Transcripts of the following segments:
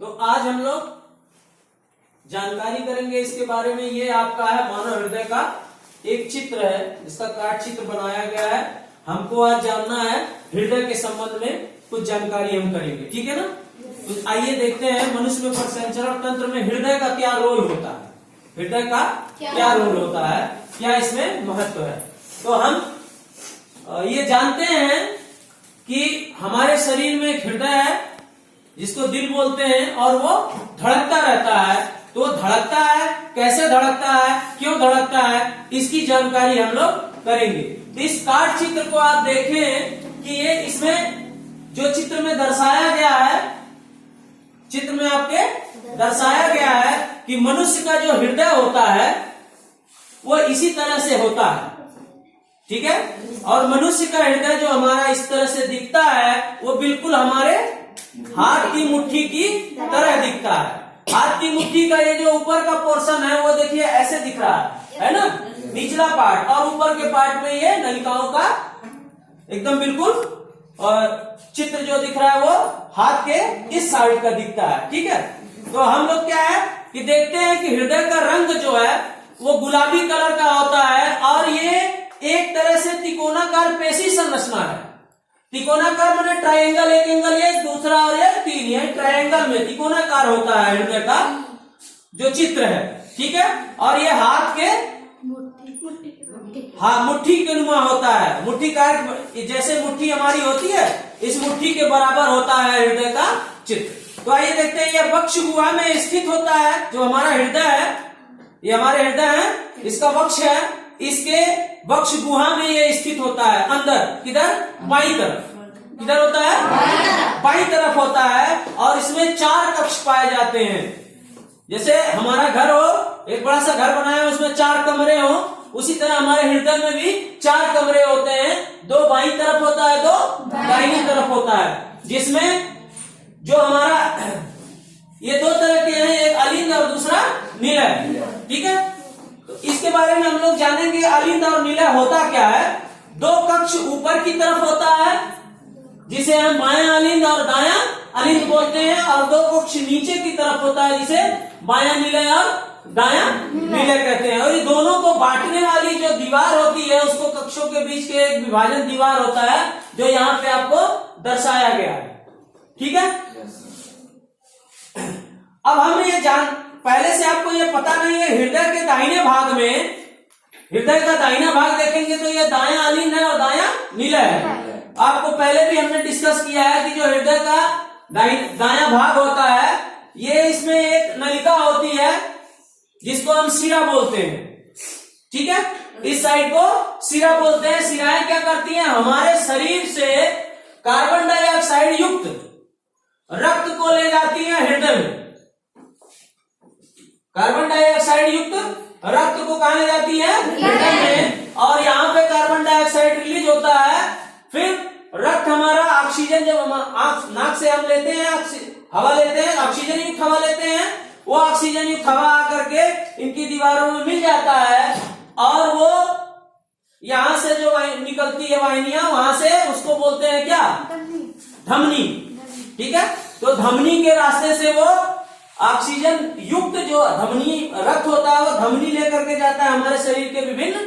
तो आज हम लोग जानकारी करेंगे इसके बारे में। ये आपका है मानव हृदय का एक चित्र है, जिसका कार्ड चित्र बनाया गया है। हमको आज जानना है हृदय के संबंध में कुछ जानकारी हम करेंगे, ठीक है ना। तो आइए देखते हैं मनुष्य में प्रसंचरण तंत्र में हृदय का क्या रोल होता है, हृदय का क्या रोल होता है, क्या इसमें महत्व है। तो हम ये जानते हैं कि हमारे शरीर में एक हृदय है जिसको दिल बोलते हैं, और वो धड़कता रहता है। तो धड़कता है, कैसे धड़कता है, क्यों धड़कता है, इसकी जानकारी हम लोग करेंगे। तो इस कार्ड चित्र को आप देखें कि ये इसमें जो चित्र में दर्शाया गया है, चित्र में आपके दर्शाया गया है कि मनुष्य का जो हृदय होता है वो इसी तरह से होता है, ठीक है। और मनुष्य का हृदय जो हमारा इस तरह से दिखता है वो बिल्कुल हमारे हाथ की मुट्ठी की तरह दिखता है। हाथ की मुट्ठी का ये जो ऊपर का पोर्शन है वो देखिए ऐसे दिख रहा है ना, निचला पार्ट, और ऊपर के पार्ट में ये नलिकाओं का एकदम बिल्कुल और चित्र जो दिख रहा है वो हाथ के इस साइड का दिखता है, ठीक है। तो हम लोग क्या है कि देखते हैं कि हृदय का रंग जो है वो गुलाबी कलर का होता है, और ये एक तरह से त्रिकोणाकार पेशी संरचना है। त्रिकोणाकार माने ट्रायंगल, एक एंगल ये, दूसरा और ये तीन, ये ट्रायंगल में त्रिकोणाकार होता है हृदय का जो चित्र है, ठीक है। और ये हाथ के मुट्ठी के नुमा होता है। मुट्ठी का जैसे मुट्ठी हमारी होती है, इस मुट्ठी के बराबर होता है हृदय का चित्र। तो आइए देखते हैं, यह वक्ष गुहा में स्थित होता है। जो हमारा हृदय है, ये हमारे हृदय है, इसका वक्ष है, इसके वक्ष गुहा में ये स्थित होता है। अंदर किधर, बाईं तरफ, किधर होता है, बाईं तरफ होता है। और इसमें 4 कक्ष पाए जाते हैं। जैसे हमारा घर हो, एक बड़ा सा घर बनाया है, उसमें 4 कमरे हो, उसी तरह हमारे हृदय में भी 4 कमरे होते हैं। 2 बाईं तरफ होता है, 2 दाहिनी तरफ होता है। जिसमें जो हमारा ये 2 तरह के हैं, एक अलिंद और दूसरा निलय, ठीक है। तो इसके बारे में हम लोग जानेंगे अलिंद और निलय होता क्या है। 2 कक्ष ऊपर की तरफ होता है जिसे हम बायां अलिंद और दायां अलिंद बोलते हैं, और 2 कक्ष नीचे की तरफ होता है जिसे बायां निलय और दायां निलय कहते हैं। और ये दोनों को बांटने वाली जो दीवार होती है उसको कक्षों के बीच के एक विभाजन दीवार होता है, जो यहाँ पे आपको दर्शाया गया है, ठीक है। अब हम ये पहले से आपको ये पता नहीं है, हृदय के दाहिने भाग में, हृदय का दाहिना भाग देखेंगे तो ये दायां अलिंद है और दायां निलय है। आपको पहले भी हमने डिस्कस किया है कि जो हृदय का दायां भाग होता है, ये इसमें एक नलिका होती है जिसको हम शिरा बोलते हैं, ठीक है। इस साइड को शिरा बोलते हैं। शिराएं क्या करती हैं, हमारे शरीर से कार्बन डाइऑक्साइड युक्त रक्त को ले जाती है हृदय में। कार्बन डाइऑक्साइड युक्त रक्त को कहां ले जाती है, हृदय में। और यहाँ पे कार्बन डाइऑक्साइड रिलीज होता है, फिर रक्त हमारा ऑक्सीजन, जब हम नाक से हम लेते हैं, हवा लेते हैं, ऑक्सीजन युक्त हवा लेते हैं, वो ऑक्सीजन युक्त हवा आकर के इनकी दीवारों में मिल जाता है, और वो यहां से जो निकलती है वाहिनियां, वहां से उसको बोलते हैं क्या, धमनी, ठीक है। तो धमनी के रास्ते से वो ऑक्सीजन युक्त जो धमनी रक्त होता है वो धमनी लेकर के जाता है हमारे शरीर के विभिन्न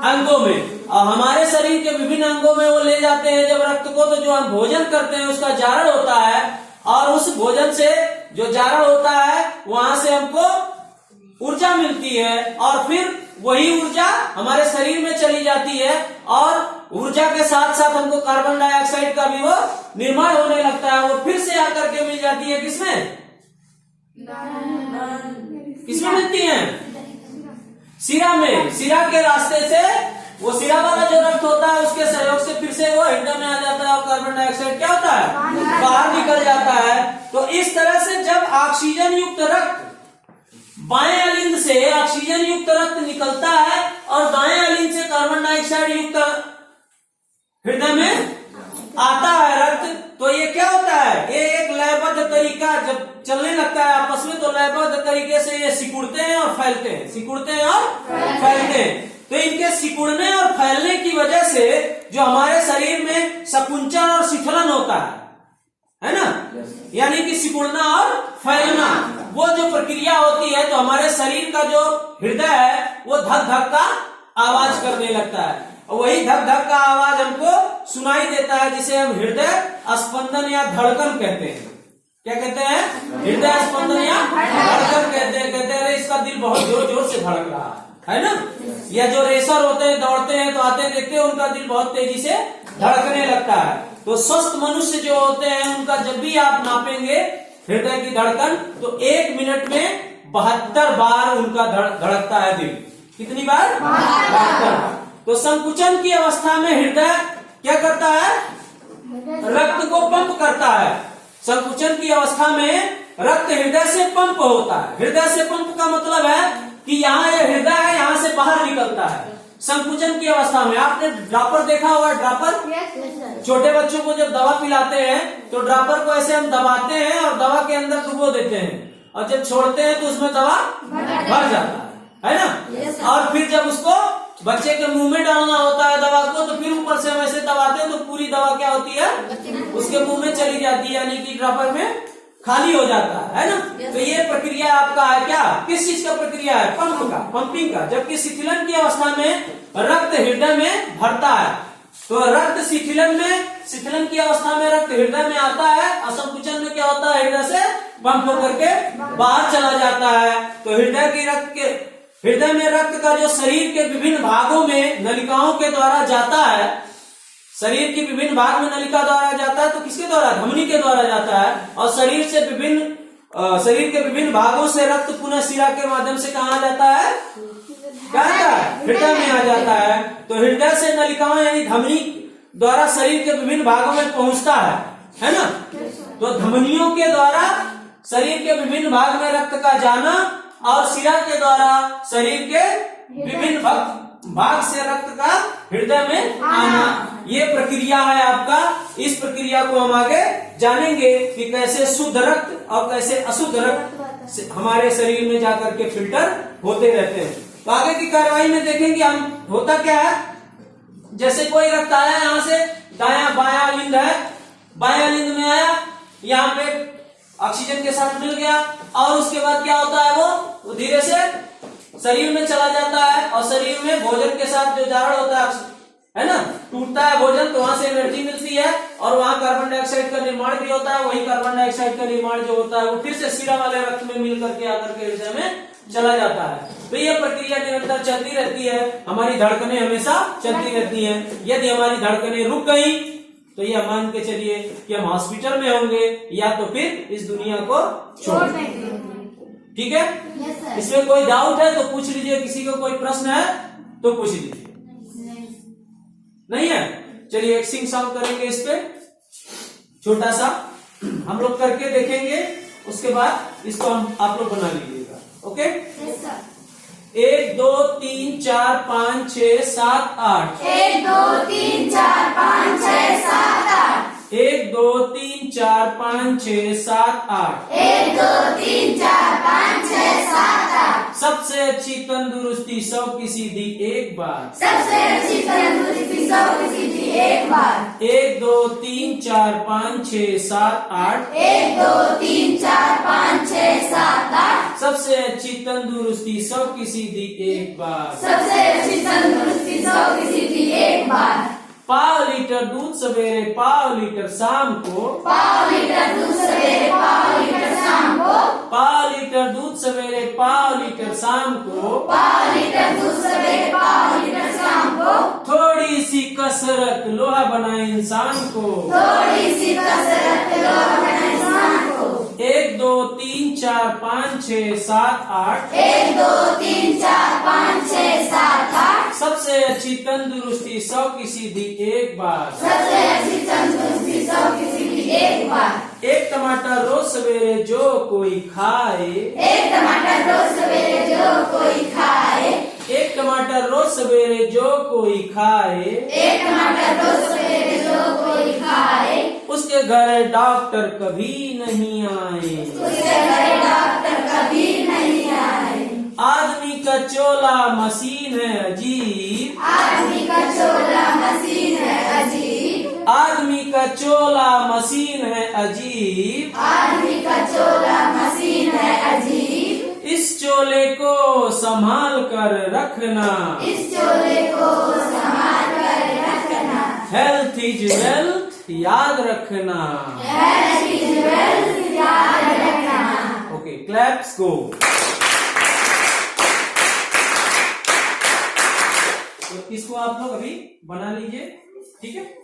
अंगों में, और हमारे शरीर के विभिन्न अंगों में वो ले जाते हैं जब रक्त को, तो जो हम भोजन करते हैं उसका जारण होता है, और उस भोजन से जो जारण होता है वहां से हमको ऊर्जा मिलती है, और फिर वही ऊर्जा हमारे शरीर में चली जाती है, और ऊर्जा के साथ साथ हमको कार्बन डाइऑक्साइड का भी वो निर्माण होने लगता है। वो फिर से आकर के मिल जाती है किसमें, किसमें मिलती है, शिरा में। शिरा के रास्ते से वो शिरा वाला जो रक्त होता है उसके सहयोग से फिर से वो हृदय में आ जाता है, और कार्बन डाइऑक्साइड क्या होता है, बाहर निकल जाता है। तो इस तरह से जब ऑक्सीजन युक्त रक्त बाएं अलिंद से ऑक्सीजन युक्त रक्त निकलता है और दाएं अलिंद से कार्बन डाइऑक्साइड युक्त हृदय में आता है रक्त, तो ये क्या होता है, ये एक लयबद्ध तरीका जब चलने लगता है आपस में, तो लयबद्ध तरीके से ये सिकुड़ते हैं और फैलते हैं, सिकुड़ते हैं और फैलते हैं। तो इनके सिकुड़ने और फैलने की वजह से जो हमारे शरीर में संकुंचन और शिथिलन होता है ना, यानी कि सिकुड़ना और फैलना, वो जो प्रक्रिया होती है तो हमारे शरीर का जो हृदय है वो धक धक का आवाज करने लगता है, और वही धक धक का आवाज हमको सुनाई देता है, जिसे हम हृदय स्पंदन या धड़कन कहते हैं। क्या कहते हैं? हृदय स्पंदन या धड़कन कहते हैं। कहते हैं इसका दिल बहुत जोर जोर से धड़क रहा है ना। या जो रेसर होते हैं, दौड़ते हैं तो आते देखते हैं उनका दिल बहुत तेजी से धड़कने लगता है। तो स्वस्थ मनुष्य जो होते हैं उनका जब भी आप नापेंगे हृदय की धड़कन तो 1 मिनट में 72 बार उनका धड़कता है दिल। कितनी बार? 72 बार। तो संकुचन की अवस्था में हृदय क्या करता है? रक्त को पंप करता है। संकुचन की अवस्था में रक्त हृदय से पंप होता है। हृदय से पंप का मतलब है कि यहाँ ये हृदय है, यहाँ से बाहर निकलता है। संकुचन की अवस्था में आपने ड्रॉपर देखा होगा, ड्रॉपर छोटे बच्चों को जब दवा पिलाते हैं तो ड्रॉपर को ऐसे हम दबाते हैं और दवा के अंदर डुबो देते हैं, और जब छोड़ते हैं तो उसमें दवा भर जाता है ना। और फिर जब उसको बच्चे के मुंह में डालना होता है दवा को, तो फिर ऊपर से हम ऐसे दबाते हैं तो पूरी दवा क्या होती है? उसके मुंह में चली जाती है, यानी कि ड्रॉपर में खाली हो जाता है ना। तो ये प्रक्रिया आपका है क्या? किस चीज का प्रक्रिया है? पंप का, पंपिंग का। जबकि शिथिलन की अवस्था में रक्त हृदय में भरता है। तो रक्त शिथिलन की अवस्था में रक्त हृदय में आता है, और संकुचन में क्या होता है? हृदय से पंप होकर के बाहर चला जाता है। तो हृदय में रक्त का जो शरीर के विभिन्न भागों में नलिकाओं के द्वारा जाता है, शरीर के विभिन्न भाग में नलिका द्वारा जाता है, तो किसके द्वारा? धमनी के द्वारा जाता है। और शरीर के विभिन्न भागों से रक्त पुनः शिरा के माध्यम से कहाँ जाता है? क्या आता है? हृदय में आ जाता है। तो हृदय से नलिकाओं यानी धमनी द्वारा शरीर के विभिन्न भागों में पहुंचता है ना। तो धमनियों के द्वारा शरीर के विभिन्न भाग में रक्त का जाना, और शिरा के द्वारा शरीर के विभिन्न भाग से रक्त का हृदय में आना, ये प्रक्रिया है आपका। इस प्रक्रिया को हम आगे जानेंगे कि कैसे शुद्ध रक्त और कैसे अशुद्ध रक्त हमारे शरीर में जाकर के फिल्टर होते रहते हैं। तो आगे की कार्रवाई में देखेंगे हम होता क्या है। जैसे कोई रक्त आया यहाँ से, दायां बायां लिंग है, बायां लिंग में आया, यहाँ पे ऑक्सीजन के साथ मिल गया, और उसके बाद क्या होता है? वो धीरे से शरीर में चला जाता है, और शरीर में भोजन के साथ जो जारड़ होता है ना, टूटता है भोजन, तो वहां से एनर्जी मिलती है, और वहां कार्बन डाइऑक्साइड का निर्माण भी होता है। वही कार्बन डाइऑक्साइड का निर्माण जो होता है वो फिर से शिरा वाले रक्त में मिल करके आकर के हृदय में चला जाता है। तो ये प्रक्रिया निरंतर चलती रहती है। हमारी धड़कनें हमेशा चलती रहती हैं। यदि हमारी धड़कनें रुक गई तो ये मान के चलिए कि हम हॉस्पिटल में होंगे, या तो फिर इस दुनिया को छोड़ देंगे। ठीक है? इसमें कोई डाउट है तो पूछ लीजिए, किसी को कोई प्रश्न है तो पूछ लीजिए। नहीं है? चलिए एक सिंग सॉन्ग करेंगे इस पे, छोटा सा हम लोग करके देखेंगे, उसके बाद इसको आप लोग बना लीजिएगा। ओके? 1 2 3 4 5 6 7 8 1 2 3 4 5 6 7 8 1 2 3 4 5 6 7 8 1 2 3 4 5 6 7 8 सबसे अच्छी तंदुरुस्ती 100 की सीधी एक बार। सबसे अच्छी तंदुरुस्ती 100 की सीधी एक बार। 1 2 3 4 5 6 7 8 1 2 3 4 5 6 7 8 सबसे अच्छी तंदुरुस्ती 100 की सीधी एक बार। सबसे अच्छी तंदुरुस्ती 100 की सीधी एक बार। पाव लीटर दूध सवेरे, पाव लीटर शाम को, पाव लीटर दूध सवेरे, पाव लीटर शाम को, पाव लीटर दूध सवेरे, पाव लीटर शाम को, पाव लीटर दूध सवेरे, पाव लीटर शाम को। थोड़ी सी कसरत लोहा बनाए इंसान को, थोड़ी सी कसरत लोहा बनाए इंसान को। 1 2 3 4 5 6 7 8 1 2 3 4 5 6 7 8 सबसे अच्छी तंदुरुस्ती 100 की सीधी एक बार। सबसे अच्छी तंदुरुस्ती 100 की सीधी एक बार। एक टमाटर रोज सवेरे जो कोई खाए, एक टमाटर रोज सवेरे जो कोई खाए, एक टमाटर रोज सवेरे जो कोई खाए, एक टमाटर रोज सवेरे जो कोई खाए, उसके घर डॉक्टर कभी नहीं आए, उसके घर डॉक्टर कभी नहीं आए। आदमी का चोला मशीन है अजीब, आदमी का चोला मशीन है अजीब, आदमी का का चोला मशीन है अजीब, आदमी का चोला मशीन है अजीब, इस चोले को संभाल कर रखना, इस चोले को संभाल कर रखना, हेल्थ इज वेल्थ याद रखना। हेल्थ इज वेल्थ याद रखना। ओके, क्लैप्स गो। तो इसको आप लोग अभी बना लीजिए, ठीक है।